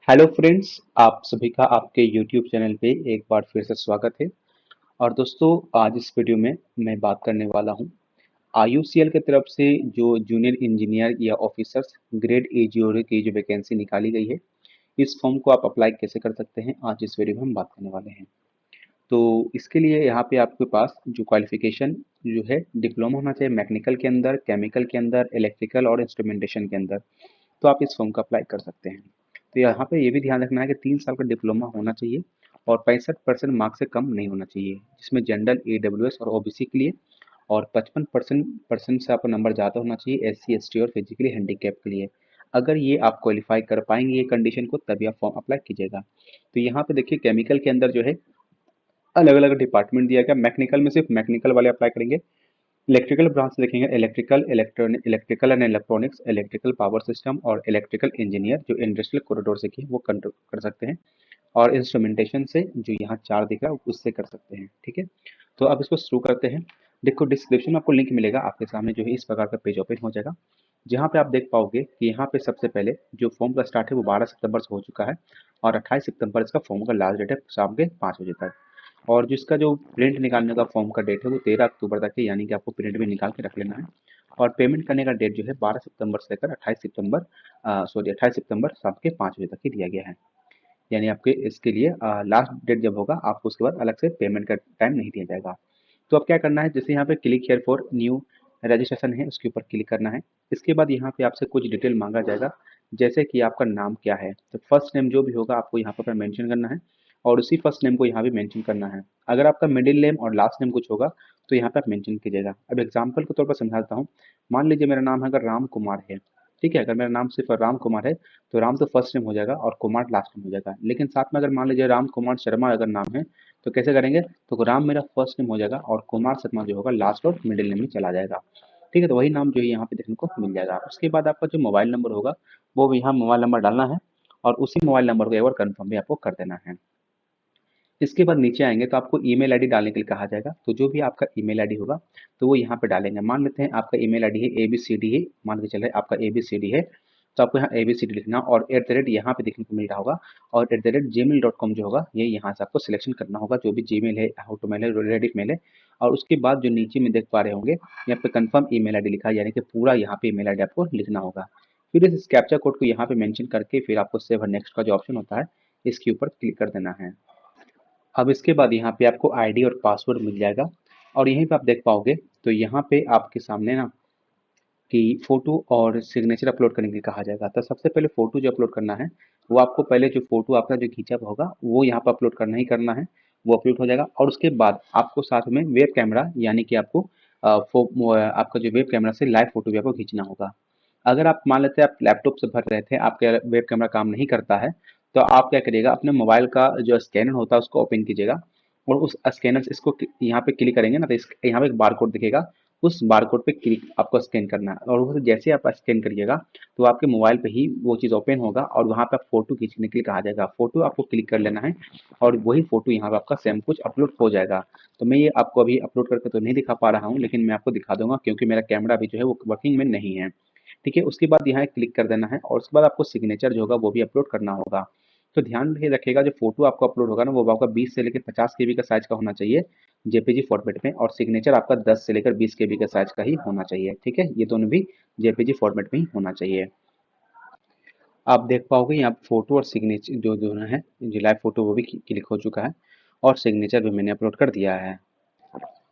Hello friends, आप सभी का आपके यूट्यूब चैनल पे एक बार फिर से स्वागत है। और दोस्तों, आज इस वीडियो में मैं बात करने वाला हूँ आईयूसीएल की तरफ से जो जूनियर इंजीनियर या ऑफिसर्स ग्रेड ए जीरो की जो वैकेंसी निकाली गई है, इस फॉर्म को आप अप्लाई कैसे कर सकते हैं, आज इस वीडियो में हम बात करने वाले हैं। तो इसके लिए यहाँ पे आपके पास जो क्वालिफिकेशन जो है डिप्लोमा होना चाहिए मैकेनिकल के अंदर, केमिकल के अंदर, इलेक्ट्रिकल और इंस्ट्रूमेंटेशन के अंदर। तो आप इस फॉर्म का अप्लाई कर सकते हैं। तो यहाँ पे ये भी ध्यान रखना है कि 3 साल का डिप्लोमा होना चाहिए और 65% मार्क्स से कम नहीं होना चाहिए, जिसमें जनरल, ईडब्ल्यूएस और ओबीसी के लिए, और 55% परसेंट से आपका नंबर ज़्यादा होना चाहिए एससी, एसटी और फिजिकली हैंडीकैप के लिए। अगर ये आप क्वालिफाई कर पाएंगे ये कंडीशन को, तभी आप फॉर्म अप्लाई कीजिएगा। तो यहाँ पे देखिए, केमिकल के अंदर जो है अलग अलग डिपार्टमेंट दिया गया। मैकेनिकल में सिर्फ मैकेनिकल वाले अप्लाई करेंगे। इलेक्ट्रिकल ब्रांच देखेंगे electrical, electrical and electronics, electrical power system और इलेक्ट्रिकल इंजीनियर जो इंडस्ट्रियल कॉरिडोर से किए वो कर सकते हैं। और इंस्ट्रूमेंटेशन से जो यहाँ 4 दिख रहा है उससे कर सकते हैं। ठीक है, तो अब इसको शुरू करते हैं। देखो, डिस्क्रिप्शन में आपको लिंक मिलेगा, आपके सामने जो है इस प्रकार का पेज ओपन हो जाएगा, जहाँ पे आप देख पाओगे कि यहाँ पे सबसे पहले जो फॉर्म का स्टार्ट है वो 12 सितंबर से हो चुका है और 28 सितंबर इसका फॉर्म का लास्ट डेट है शाम के 5 बजे तक। और जिसका जो प्रिंट निकालने का फॉर्म का डेट है वो 13 अक्टूबर तक है, यानी कि आपको प्रिंट भी निकाल के रख लेना है। और पेमेंट करने का डेट जो है 12 सितंबर से लेकर 28 सितंबर शाम के 5 बजे तक ही दिया गया है। यानी आपके इसके लिए लास्ट डेट जब होगा आपको उसके बाद अलग से पेमेंट का टाइम नहीं दिया जाएगा। तो अब क्या करना है, जैसे यहाँ पे click here for new registration है उसके ऊपर क्लिक करना है। इसके बाद यहाँ पे आपसे कुछ डिटेल मांगा जाएगा, जैसे कि आपका नाम क्या है। तो फर्स्ट नेम जो भी होगा आपको यहाँ पर मेंशन करना है और उसी फर्स्ट नेम को यहाँ भी मेंशन करना है। अगर आपका मिडिल नेम और लास्ट नेम कुछ होगा तो यहाँ पे आप मेंशन कीजिएगा। अब एग्जाम्पल के तौर पर समझाता हूँ। मान लीजिए मेरा नाम है अगर राम कुमार है, ठीक है, अगर मेरा नाम सिर्फ राम कुमार है तो राम तो फर्स्ट नेम हो जाएगा और कुमार लास्ट नेम हो जाएगा। लेकिन साथ में अगर मान लीजिए राम कुमार शर्मा अगर नाम है तो कैसे करेंगे, तो राम मेरा फर्स्ट नेम हो जाएगा और कुमार शर्मा जो होगा लास्ट और मिडिल नेम में चला जाएगा। ठीक है, तो वही नाम जो है यहाँ पे देखने को मिल जाएगा। उसके बाद आपका जो मोबाइल नंबर होगा वो भी यहाँ मोबाइल नंबर डालना है और उसी मोबाइल नंबर को एक बार कन्फर्म भी आपको कर देना है। इसके बाद नीचे आएंगे तो आपको ईमेल आईडी डालने के लिए कहा जाएगा। तो जो भी आपका ईमेल आईडी होगा तो वो यहाँ पे डालेंगे। मान लेते हैं आपका ईमेल आईडी है ABCD है, मान के चल रहे आपका ABCD है, तो आपको यहाँ ABCD लिखना और @ यहाँ पे देखने को मिल रहा होगा। और @gmail.com जो होगा ये यहाँ से आपको सिलेक्शन करना होगा, जो भी जीमेल है, हॉटमेल है, रेडिट मेल है। और उसके बाद जो नीचे में देख पा रहे होंगे यहाँ पे कन्फर्म ईमेल आईडी लिखा है, यानी कि पूरा यहाँ पे ईमेल आईडी आपको लिखना होगा। फिर इस कैप्चा कोड को यहाँ पे मेंशन करके फिर आपको सेव नेक्स्ट का जो ऑप्शन होता है इसके ऊपर क्लिक कर देना है। अब इसके बाद यहाँ पे आपको आईडी और पासवर्ड मिल जाएगा और यहीं पे आप देख पाओगे। तो यहाँ पे आपके सामने ना कि फोटो और सिग्नेचर अपलोड करने के लिए कहा जाएगा। तो सबसे पहले फोटो जो अपलोड करना है वो आपको पहले जो फोटो आपका जो खींचा हुआ होगा वो यहाँ पर अपलोड करना ही करना है, वो अपलोड हो जाएगा। और उसके बाद आपको साथ में वेब कैमरा, यानी कि आपको आपका जो वेब कैमरा से लाइव फोटो भी आपको खींचना होगा। अगर आप मान लेते हैं आप लैपटॉप से भर रहे थे, आपके वेब कैमरा काम नहीं करता है, तो आप क्या करिएगा, अपने मोबाइल का जो स्कैनर होता है उसको ओपन कीजिएगा और उस स्कैनर से इसको यहाँ पे क्लिक करेंगे ना, तो यहाँ पे एक बार कोड दिखेगा, उस बार कोड पे क्लिक आपको स्कैन करना है। और वो जैसे आप स्कैन करिएगा तो आपके मोबाइल पे ही वो चीज़ ओपन होगा और वहाँ पे आप फोटो खींचने के लिए कहा जाएगा। फोटो आपको क्लिक कर लेना है और वही फोटो यहाँ पे आपका सेम कुछ अपलोड हो जाएगा। तो मैं ये आपको अभी अपलोड करके तो नहीं दिखा पा रहा हूँ, लेकिन मैं आपको दिखा दूंगा क्योंकि मेरा कैमरा अभी जो है वो वर्किंग में नहीं है। ठीक है, उसके बाद यहाँ क्लिक कर देना है और उसके बाद आपको सिग्नेचर जो होगा वो भी अपलोड करना होगा। तो ध्यान रखिएगा, जो फोटो आपको अपलोड होगा ना वो आपका 20 से लेकर 50 केबी का साइज का होना चाहिए जेपीजी फॉर्मेट में, और सिग्नेचर आपका 10 से लेकर 20 केबी का साइज का ही होना चाहिए। ठीक है, ये दोनों भी जेपीजी फॉर्मेट में ही होना चाहिए। आप देख पाओगे यहाँ फोटो और सिग्नेचर जो दोनों है, जो लाइव फोटो वो भी क्लिक हो चुका है और सिग्नेचर भी मैंने अपलोड कर दिया है।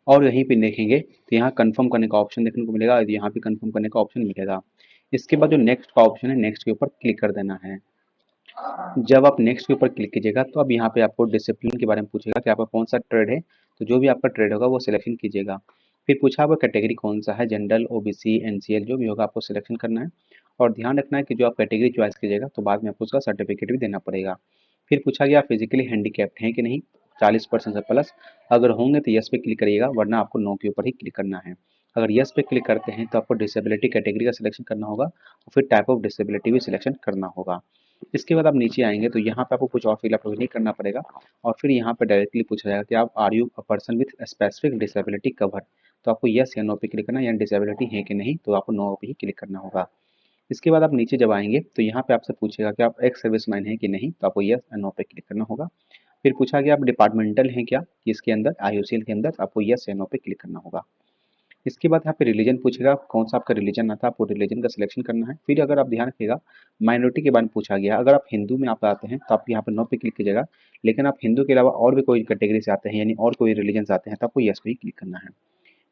और यहीं पे देखेंगे तो यहाँ कंफर्म करने का ऑप्शन देखने को मिलेगा, यहाँ पे कंफर्म करने का ऑप्शन मिलेगा। इसके बाद जो नेक्स्ट का ऑप्शन है, नेक्स्ट के ऊपर क्लिक कर देना है। जब आप नेक्स्ट के ऊपर क्लिक कीजिएगा तो अब यहाँ पे आपको डिसिप्लिन के बारे में पूछेगा कि आपका कौन सा ट्रेड है। तो जो भी आपका ट्रेड होगा वो सिलेक्शन कीजिएगा। फिर पूछा आपका कैटेगरी कौन सा है, जनरल, ओबीसी, एनसीएल, जो भी होगा आपको सिलेक्शन करना है। और ध्यान रखना है कि जो आप कैटेगरी चॉइस कीजिएगा तो बाद में आपको उसका सर्टिफिकेट भी देना पड़ेगा। फिर पूछा गया फिजिकली हैंडीकैप्ड हैं कि नहीं, 40% से प्लस। अगर होंगे तो यस पे क्लिक करिएगा, वरना आपको नो के ऊपर ही क्लिक करना है। अगर यस पे क्लिक करते हैं तो आपको डिसेबिलिटी कैटेगरी का सिलेक्शन करना होगा और फिर टाइप ऑफ डिसेबिलिटी भी सिलेक्शन करना होगा। इसके बाद आप नीचे आएंगे तो यहाँ पे आपको कुछ और फिलअप नहीं करना पड़ेगा और फिर यहाँ पे डायरेक्टली पूछा जाएगा कि आप are you a person with specific disability cover. तो आपको यस या नो पे क्लिक करना है, या डिसेबिलिटी है कि नहीं तो आपको नो पे ही क्लिक करना होगा। इसके बाद आप नीचे जब आएंगे तो यहाँ पे आपसे पूछेगा कि आप एक्स सर्विसमैन हैं कि नहीं, तो आपको यस या नो पे क्लिक करना होगा। फिर पूछा गया आप डिपार्टमेंटल हैं क्या, कि इसके अंदर आईयूसीएल के अंदर, तो आपको यस या नो पे क्लिक करना होगा। इसके बाद यहाँ पे रिलीजन पूछेगा, कौन सा आपका रिलीजन आता है, आपको रिलीजन का सिलेक्शन करना है। फिर अगर आप ध्यान रखिएगा माइनॉरिटी के बारे में पूछा गया, अगर आप हिंदू में आप आते हैं तो आप यहाँ पे नो पे क्लिक कीजिएगा, लेकिन आप हिंदू के अलावा और भी कोई कैटेगरी से आते हैं यानी और कोई रिलीजन से आते हैं तो आपको यस पे ही क्लिक करना है।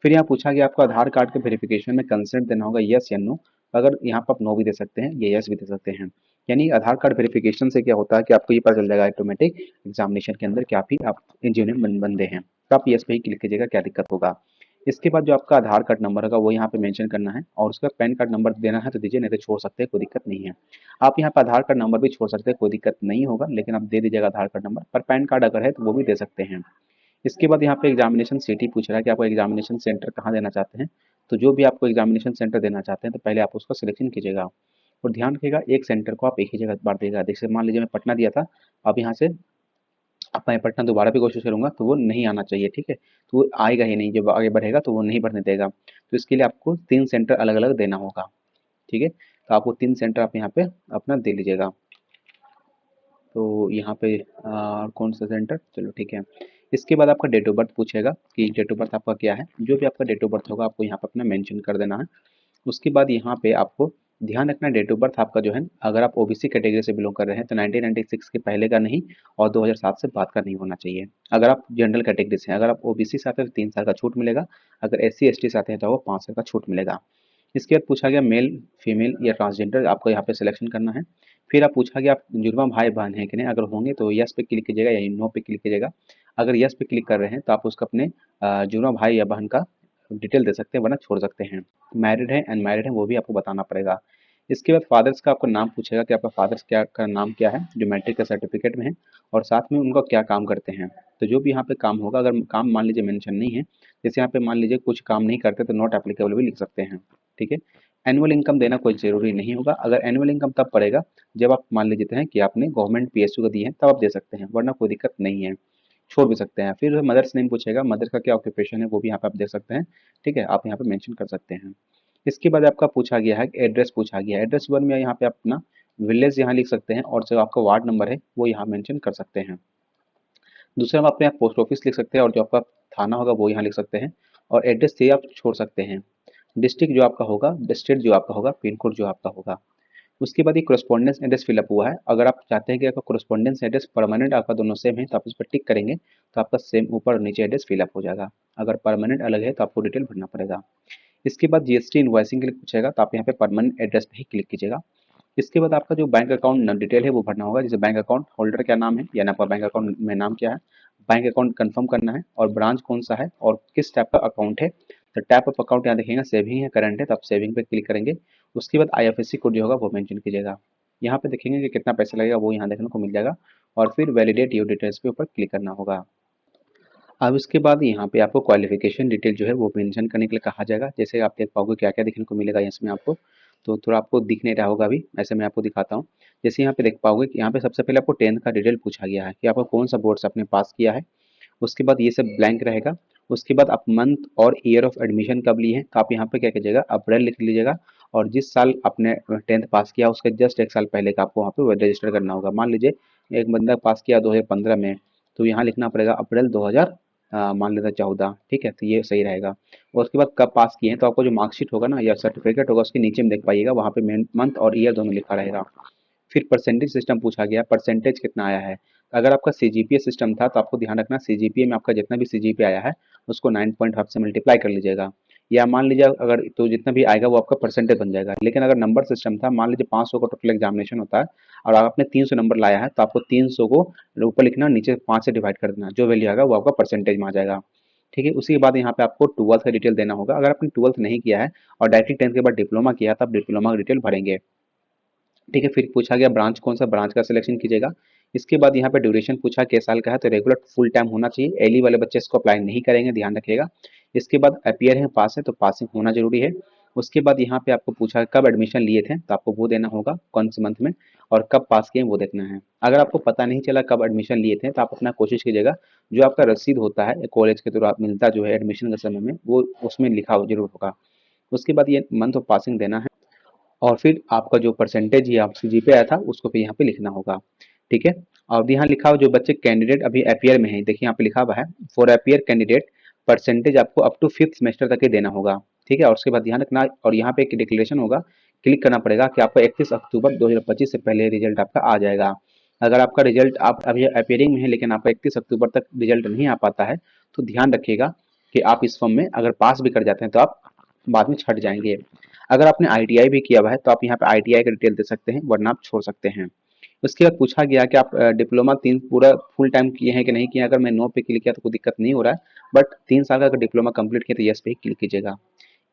फिर यहाँ पूछा गया आपको आधार कार्ड के वेरिफिकेशन में कंसेंट देना होगा, यस या नो। अगर यहाँ पर आप नो भी दे सकते हैं या यस भी दे सकते हैं। यानी आधार कार्ड वेरिफिकेशन से क्या होता है कि आपको ये पता चल जाएगा ऑटोमेटिक एग्जामिनेशन के अंदर कि आप इंजीनियर बंदे हैं, तो आप यस पे ही क्लिक कीजिएगा, क्या दिक्कत होगा। इसके बाद जो आपका आधार कार्ड नंबर होगा वो यहाँ पे मेंशन करना है, और उसका पैन कार्ड नंबर देना है तो दीजिए, नहीं तो छोड़ सकते हैं, कोई दिक्कत नहीं है। आप यहाँ पे आधार कार्ड नंबर भी छोड़ सकते हैं, कोई दिक्कत नहीं होगा, लेकिन आप दे दीजिएगा आधार कार्ड नंबर, पर पैन कार्ड अगर है तो वो भी दे सकते हैं। इसके बाद यहाँ पे एग्जामिनेशन सिटी पूछ रहा है कि आपको एग्जामिनेशन सेंटर कहाँ देना चाहते हैं। तो जो भी आपको एग्जामिनेशन सेंटर देना चाहते हैं तो पहले आप उसका सिलेक्शन कीजिएगा, और ध्यान रखिएगा एक सेंटर को आप एक ही जगह बार देगा। जैसे मान लीजिए मैं पटना दिया था, अब यहाँ से अब मैं पटना दोबारा भी कोशिश करूंगा तो वो नहीं आना चाहिए, ठीक है, तो वो आएगा ही नहीं, जब आगे बढ़ेगा तो वो नहीं बढ़ने देगा। तो इसके लिए आपको 3 सेंटर अलग अलग देना होगा, ठीक है, तो आपको 3 सेंटर आप यहाँ पे अपना दे लीजिएगा। तो यहाँ पे कौन सा सेंटर, चलो ठीक है। इसके बाद आपका डेट ऑफ बर्थ पूछेगा कि डेट ऑफ बर्थ आपका क्या है, जो भी आपका डेट ऑफ बर्थ होगा आपको यहाँ पे अपना मेंशन कर देना है। उसके बाद यहाँ पे आपको ध्यान रखना डेट ऑफ बर्थ आपका जो है, अगर आप ओबीसी कैटेगरी से बिलोंग कर रहे हैं तो 1996 के पहले का नहीं और 2007 से बाद का नहीं होना चाहिए। अगर आप जनरल कैटेगरी से हैं, अगर आप ओबीसी से आते हैं तो 3 साल का छूट मिलेगा, अगर SC ST से आते हैं तो आपको 5 साल का छूट मिलेगा। इसके बाद पूछा गया मेल फीमेल या ट्रांसजेंडर, आपको यहाँ पे सिलेक्शन करना है। फिर आप पूछा गया आप जुड़वा भाई बहन है कि नहीं, अगर होंगे तो यस पे क्लिक कीजिएगा या नो पे क्लिक कीजिएगा। अगर यस पे क्लिक कर रहे हैं तो आप उसका अपने जुड़वा भाई या बहन का डिटेल दे सकते हैं, वरना छोड़ सकते हैं। मैरिड है अनमैरिड है वो भी आपको बताना पड़ेगा। इसके बाद फादर्स का आपका नाम पूछेगा कि आपका फादर्स क्या का नाम क्या है जो मैट्रिक का सर्टिफिकेट में है, और साथ में उनका क्या काम करते हैं। तो जो भी यहाँ पे काम होगा, अगर काम मान लीजिए मेंशन नहीं है, जैसे यहाँ पे मान लीजिए कुछ काम नहीं करते तो नॉट एप्लीकेबल भी लिख सकते हैं, ठीक है। एनुअल इनकम देना कोई ज़रूरी नहीं होगा, अगर एनुअल इनकम तब पड़ेगा जब आप मान लीजिए हैं कि आपने गवर्नमेंट PSU का दिए हैं, तब आप दे सकते हैं, वरना कोई दिक्कत नहीं है, छोड़ भी सकते हैं। फिर मदर्स नेम पूछेगा, मदर का क्या ऑक्यूपेशन है वो भी यहाँ पे आप देख सकते हैं, ठीक है, आप यहाँ पे मेंशन कर सकते हैं। इसके बाद आपका पूछा गया है एड्रेस पूछा गया है, एड्रेस वन में यहाँ पे आप अपना विलेज यहाँ लिख सकते हैं, और जो आपका वार्ड नंबर है वो यहाँ मेंशन कर सकते हैं। दूसरा आप अपने यहाँ पोस्ट ऑफिस लिख सकते हैं, और जो आपका थाना होगा वो यहाँ लिख सकते हैं, और एड्रेस से आप छोड़ सकते हैं। डिस्ट्रिक्ट जो आपका होगा, स्टेट जो आपका होगा, पिन कोड जो आपका होगा। उसके बाद ये कोरेस्पोंडेंस एड्रेस फिलअप हुआ है, अगर आप चाहते हैं कि आपका कोरेस्पोंडेंस एड्रेस परमानेंट आपका दोनों सेम है तो आप उस पर टिक करेंगे तो आपका सेम ऊपर और नीचे एड्रेस फिलअप हो जाएगा। अगर परमानेंट अलग है तो आपको डिटेल भरना पड़ेगा। इसके बाद GST इनवॉइसिंग के लिए पूछेगा, तो आप यहाँ पे परमानेंट एड्रेस पे ही क्लिक कीजिएगा। इसके बाद आपका जो बैंक अकाउंट डिटेल है वो भरना होगा, जैसे बैंक अकाउंट होल्डर क्या नाम है, यानी आपका बैंक अकाउंट में नाम क्या है, बैंक अकाउंट कंफर्म करना है, और ब्रांच कौन सा है और किस टाइप का अकाउंट है। तो टाइप ऑफ अकाउंट यहाँ देखेंगे सेविंग है करंट है, तो आप सेविंग पे क्लिक करेंगे। उसके बाद IFSC कोड जो होगा वो मेंशन कीजिएगा। यहाँ पे देखेंगे कि कितना पैसा लगेगा वो यहाँ देखने को मिल जाएगा, और फिर वैलिडेट योर डिटेल्स पे ऊपर क्लिक करना होगा। अब इसके बाद यहाँ पे आपको क्वालिफिकेशन डिटेल जो है वो मेंशन करने के लिए कहा जाएगा। जैसे आप देख पाओगे क्या क्या देखने को मिलेगा इसमें आपको, तो थोड़ा आपको दिख नहीं रहा होगा अभी, ऐसे मैं आपको दिखाता हूँ। जैसे यहाँ पे देख पाओगे कि यहाँ पे सबसे पहले आपको 10th का डिटेल पूछा गया है कि आपको कौन सा बोर्ड से आपने पास किया है। उसके बाद ये सब ब्लैंक रहेगा। उसके बाद आप मंथ और ईयर ऑफ एडमिशन कब लिए हैं, तो आप यहाँ पे क्या कीजिएगा अप्रैल लिख लीजिएगा, और जिस साल आपने 10th पास किया उसके जस्ट 1 साल पहले का आपको वहाँ पे रजिस्टर करना होगा। मान लीजिए एक बंदा पास किया 2015 में, तो यहाँ लिखना पड़ेगा अप्रैल 2000 मान लेते हैं 14, ठीक है, तो ये सही रहेगा। और उसके बाद कब पास किए हैं, तो आपको जो मार्कशीट होगा ना या सर्टिफिकेट होगा उसके नीचे में देख पाइएगा, वहाँ पे मंथ और ईयर दोनों लिखा रहेगा। फिर परसेंटेज सिस्टम पूछा गया, परसेंटेज कितना आया है। अगर आपका CGPA सिस्टम था तो आपको ध्यान रखना CGPA में आपका जितना भी CGPA आया है उसको 9.5 से मल्टीप्लाई कर लीजिएगा, या मान लीजिए अगर तो जितना भी आएगा वो आपका परसेंटेज बन जाएगा। लेकिन अगर नंबर सिस्टम था, मान लीजिए 500 का टोटल एग्जामिनेशन होता है और आपने 300 नंबर लाया है, तो आपको 300 को ऊपर लिखना, नीचे 5 से डिवाइड कर देना, जो वैल्यू आएगा वो आपका परसेंटेज में आ जाएगा, ठीक है। उसी के बाद यहाँ पे आपको 12th का डिटेल देना होगा। अगर आपने 12th नहीं किया है और डायरेक्टली 10th के बाद डिप्लोमा किया तब डिप्लोमा का डिटेल भरेंगे, ठीक है। फिर पूछा गया ब्रांच कौन सा, ब्रांच का सिलेक्शन कीजिएगा। इसके बाद यहाँ पे ड्यूरेशन पूछा किस साल का है, तो रेगुलर फुल टाइम होना चाहिए, एली वाले बच्चे इसको अप्लाई नहीं करेंगे, ध्यान रखिएगा। इसके बाद अपीयर है पास है, तो पासिंग होना जरूरी है। उसके बाद यहाँ पे आपको पूछा कब एडमिशन लिए थे, तो आपको वो देना होगा कौन से मंथ में, और कब पास किए वो देखना है। अगर आपको पता नहीं चला कब एडमिशन लिए थे तो आप अपना कोशिश कीजिएगा जो आपका रसीद होता है कॉलेज के थ्रू आप मिलता जो है एडमिशन के समय में, वो उसमें लिखा जरूर होगा। उसके बाद ये मंथ ऑफ पासिंग देना है। और फिर आपका जो परसेंटेज ये आपसे जीपे आया था उसको फिर यहाँ पे लिखना होगा। ठीक है। और यहाँ लिखा हुआ जो बच्चे कैंडिडेट अभी अपियर में है, देखिए यहाँ पे लिखा हुआ है फॉर अपियर कैंडिडेट परसेंटेज आपको अप टू 5th सेमेस्टर तक ही देना होगा। ठीक है। और उसके बाद ध्यान रखना, और यहाँ पे एक डिक्लेरेशन होगा, क्लिक करना पड़ेगा कि आपको 31 अक्टूबर 2025 से पहले रिजल्ट आपका आ जाएगा। अगर आपका रिजल्ट आप अभी अपियरिंग में है लेकिन आपका 31 अक्टूबर तक रिजल्ट नहीं आ पाता है तो ध्यान रखिएगा कि आप इस फॉर्म में अगर पास भी कर जाते हैं तो आप बाद में छट जाएंगे। अगर आपने आईटीआई भी किया हुआ है तो आप यहाँ पे आईटीआई का डिटेल दे सकते हैं, वरना आप छोड़ सकते हैं। उसके बाद पूछा गया कि आप डिप्लोमा 3 पूरा फुल टाइम किए हैं कि नहीं किए। अगर मैं नो पे क्लिक किया तो कोई दिक्कत नहीं हो रहा है, बट 3 साल का अगर डिप्लोमा कंप्लीट किया तो यस पे ही क्लिक कीजिएगा।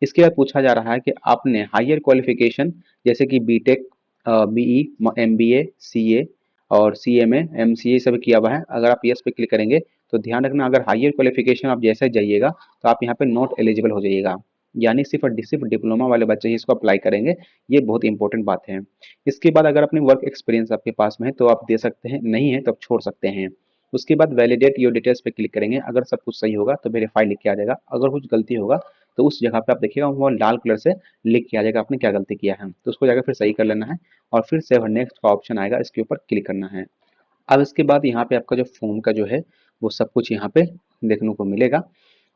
इसके बाद पूछा जा रहा है कि आपने हायर क्वालिफिकेशन जैसे कि बीटेक, बीई, एमबीए, सीए और सीएमए, एमसीए सब किया हुआ है। अगर आप यस पे क्लिक करेंगे तो ध्यान रखना, अगर हायर क्वालिफिकेशन आप जैसे जाइएगा तो आप यहाँ पे नॉट एलिजिबल हो जाइएगा, यानी सिर्फ डिप्लोमा वाले बच्चे ही इसको अप्लाई करेंगे। ये बहुत इंपॉर्टेंट बात है। इसके बाद अगर अपनी वर्क एक्सपीरियंस आपके पास में है तो आप दे सकते हैं, नहीं है तो आप छोड़ सकते हैं। उसके बाद वैलिडेट योर डिटेल्स पे क्लिक करेंगे। अगर सब कुछ सही होगा तो वेरीफाई लिख के आ जाएगा, अगर कुछ गलती होगा तो उस जगह पे आप देखिएगा वो लाल कलर से लिख के आ जाएगा आपने क्या गलती किया है, तो उसको जाकर फिर सही कर लेना है और फिर सेव नेक्स्ट का ऑप्शन आएगा, इसके ऊपर क्लिक करना है। अब इसके बाद यहाँ पे आपका जो फॉर्म का जो है वो सब कुछ यहाँ पे देखने को मिलेगा।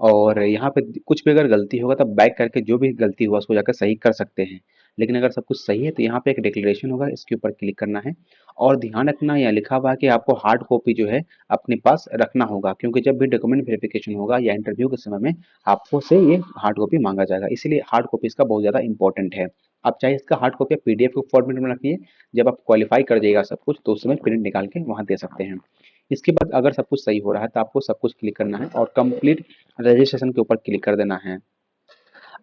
और यहाँ पे कुछ भी अगर गलती होगा तो बैक करके जो भी गलती हुआ उसको जाकर सही कर सकते हैं। लेकिन अगर सब कुछ सही है तो यहाँ पे एक डिक्लेरेशन होगा, इसके ऊपर क्लिक करना है। और ध्यान रखना, यहाँ लिखा हुआ है कि आपको हार्ड कॉपी जो है अपने पास रखना होगा, क्योंकि जब भी डॉक्यूमेंट वेरिफिकेशन होगा या इंटरव्यू के समय में आपको से ये हार्ड कॉपी मांगा जाएगा, इसीलिए हार्ड कॉपी इसका बहुत ज़्यादा इंपॉर्टेंट है। आप चाहे इसका हार्ड कॉपी पीडीएफ के फॉर्मेट में रखिए, जब आप क्वालिफाई कर जाइएगा सब कुछ तो उस समय प्रिंट निकाल के वहाँ दे सकते हैं। इसके बाद अगर सब कुछ सही हो रहा है तो आपको सब कुछ क्लिक करना है और कंप्लीट रजिस्ट्रेशन के ऊपर क्लिक कर देना है।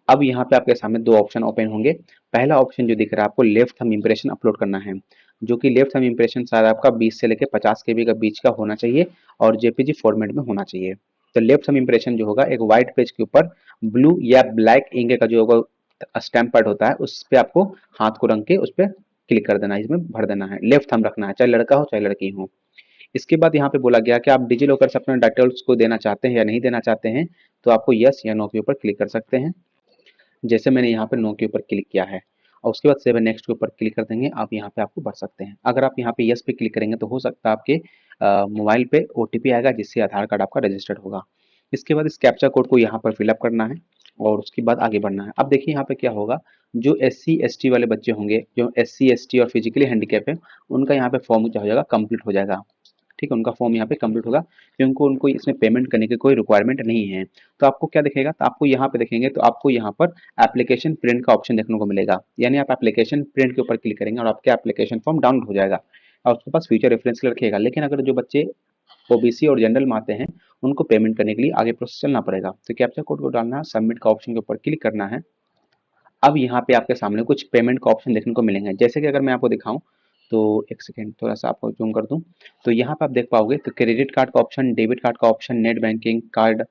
अब यहाँ पे आपके सामने दो ऑप्शन ओपन होंगे। पहला ऑप्शन जो दिख रहा है आपको लेफ्ट थंब इंप्रेशन अपलोड करना है, जो कि लेफ्ट थंब इंप्रेशन शायद आपका 20 से लेकर 50 केबी का बीच का होना चाहिए और जेपीजी फॉर्मेट में होना चाहिए। तो लेफ्ट थंब इंप्रेशन जो होगा एक व्हाइट पेज के ऊपर ब्लू या ब्लैक इंक का जो होगा स्टैम्प पैड होता है उस पर आपको हाथ को रंग के उस पर क्लिक कर देना है, इसमें भर देना है, लेफ्ट थंब रखना है, चाहे लड़का हो चाहे लड़की हो। इसके बाद यहाँ पे बोला गया कि आप डिजी लॉकर से अपने डिटेल्स को देना चाहते हैं या नहीं देना चाहते हैं, तो आपको यस या नो के ऊपर क्लिक कर सकते हैं। जैसे मैंने यहाँ पे नो के ऊपर क्लिक किया है और उसके बाद सेव नेक्स्ट के ऊपर क्लिक कर देंगे, आप यहाँ पे आपको भर सकते हैं। अगर आप यहाँ पे यस पे क्लिक करेंगे तो हो सकता है आपके मोबाइल पे ओटीपी आएगा जिससे आधार कार्ड आपका रजिस्टर्ड होगा। इसके बाद इस कैप्चा कोड को यहाँ पर फिलअप करना है और उसके बाद आगे बढ़ना है। अब देखिए यहाँ पे क्या होगा, जो SC ST वाले बच्चे होंगे, जो SC ST और फिजिकली हैंडीकैप है, उनका यहाँ पे फॉर्म क्या हो जाएगा, कंप्लीट हो जाएगा। ठीक है, उनका फॉर्म यहाँ पे कंप्लीट होगा क्योंकि उनको इसमें पेमेंट करने की कोई रिक्वायरमेंट नहीं है। तो आपको क्या दिखेगा, तो आपको यहाँ पे देखेंगे तो आपको यहाँ पर एप्लीकेशन प्रिंट का ऑप्शन देखने को मिलेगा, यानी आप एप्लीकेशन प्रिंट के ऊपर क्लिक करेंगे और आपके एप्लीकेशन फॉर्म डाउनलोड हो जाएगा और उसके पास फ्यूचर रेफरेंस के लिए रखिएगा। लेकिन अगर जो बच्चे ओबीसी और जनरल में आते हैं उनको पेमेंट करने के लिए आगे प्रोसेस चलना पड़ेगा। तो कैप्चा कोड को डालना है, सबमिट का ऑप्शन के ऊपर क्लिक करना है। अब यहाँ पे आपके सामने कुछ पेमेंट का ऑप्शन देखने को मिलेंगे, जैसे कि अगर मैं आपको दिखाऊं तो एक सेकेंड थोड़ा सा आपको जूम कर दूं, तो यहाँ पे आप देख पाओगे तो क्रेडिट कार्ड का ऑप्शन, डेबिट कार्ड का option, net banking card,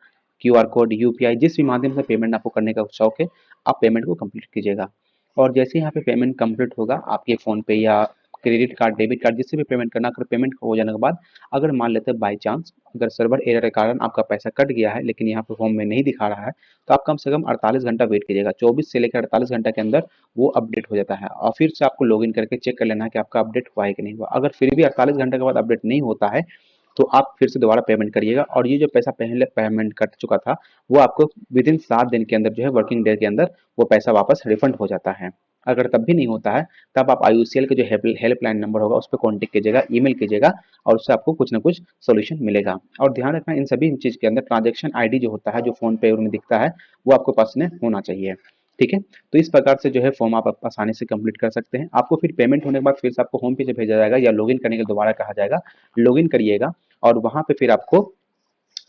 QR code, UPI, जिस भी माध्यम से पेमेंट आपको करने का शौक है आप पेमेंट को कंप्लीट कीजिएगा। और जैसे यहाँ पे पेमेंट कंप्लीट होगा आपके फोन पे या क्रेडिट कार्ड, डेबिट कार्ड, जिससे भी पेमेंट करना, अगर पेमेंट हो जाने के बाद अगर मान लेते हैं बाई चांस अगर सर्वर एरर के कारण आपका पैसा कट गया है लेकिन यहाँ पे फॉर्म में नहीं दिखा रहा है, तो आप कम से कम 48 घंटा वेट कीजिएगा। 24 से लेकर 48 घंटा के अंदर वो अपडेट हो जाता है और फिर से आपको लॉगिन करके चेक कर लेना है कि आपका अपडेट हुआ है कि नहीं हुआ। अगर फिर भी 48 घंटे के बाद अपडेट नहीं होता है तो आप फिर से दोबारा पेमेंट करिएगा और ये जो पैसा पहले पेमेंट कर चुका था वो आपको विद इन 7 दिन के अंदर जो है वर्किंग डे के अंदर वो पैसा वापस रिफंड हो जाता है। अगर तब भी नहीं होता है तब आप IUCL के जो हेल्पलाइन नंबर होगा उस पर कॉन्टेक्ट कीजिएगा, ईमेल कीजिएगा और उससे आपको कुछ ना कुछ सोल्यूशन मिलेगा। और ध्यान रखना इन सभी चीज़ के अंदर ट्रांजैक्शन आईडी जो होता है, जो फोन पे में दिखता है, वो आपके पास में होना चाहिए। ठीक है, तो इस प्रकार से जो है फॉर्म आप आसानी से कंप्लीट कर सकते हैं। आपको फिर पेमेंट होने के बाद फिर से आपको होम पेज भेजा जाएगा या लॉगिन करने के दोबारा कहा जाएगा, लॉगिन करिएगा और वहां पे फिर आपको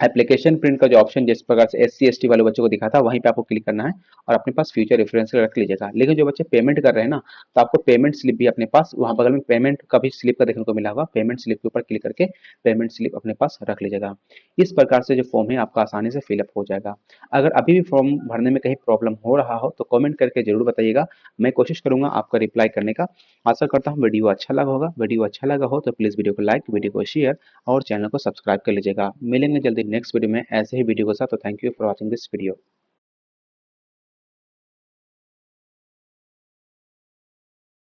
एप्लीकेशन प्रिंट का जो ऑप्शन जिस प्रकार से SC ST वाले बच्चों को दिखा था वहीं पे आपको क्लिक करना है और अपने पास फ्यूचर रेफरेंस रख लीजिएगा। लेकिन जो बच्चे पेमेंट कर रहे हैं ना, तो आपको पेमेंट स्लिप भी अपने पास वहां बगल में पेमेंट का भी स्लिप का देखने को मिला होगा, पेमेंट स्लिप के ऊपर क्लिक करके पेमेंट स्लिप अपने पास रख लीजिएगा। इस प्रकार से जो फॉर्म है आपका आसानी से फिलअप हो जाएगा। अगर अभी भी फॉर्म भरने में कहीं प्रॉब्लम हो रहा हो तो कॉमेंट करके जरूर बताइएगा, मैं कोशिश करूंगा आपका रिप्लाई करने का। आशा करता हूँ वीडियो अच्छा लगा होगा। वीडियो अच्छा लगा हो तो प्लीज वीडियो को लाइक, वीडियो को शेयर और चैनल को सब्सक्राइब कर लीजिएगा। मिलेंगे जल्दी नेक्स्ट वीडियो में ऐसे ही वीडियो के साथ। तो thank you for watching this video.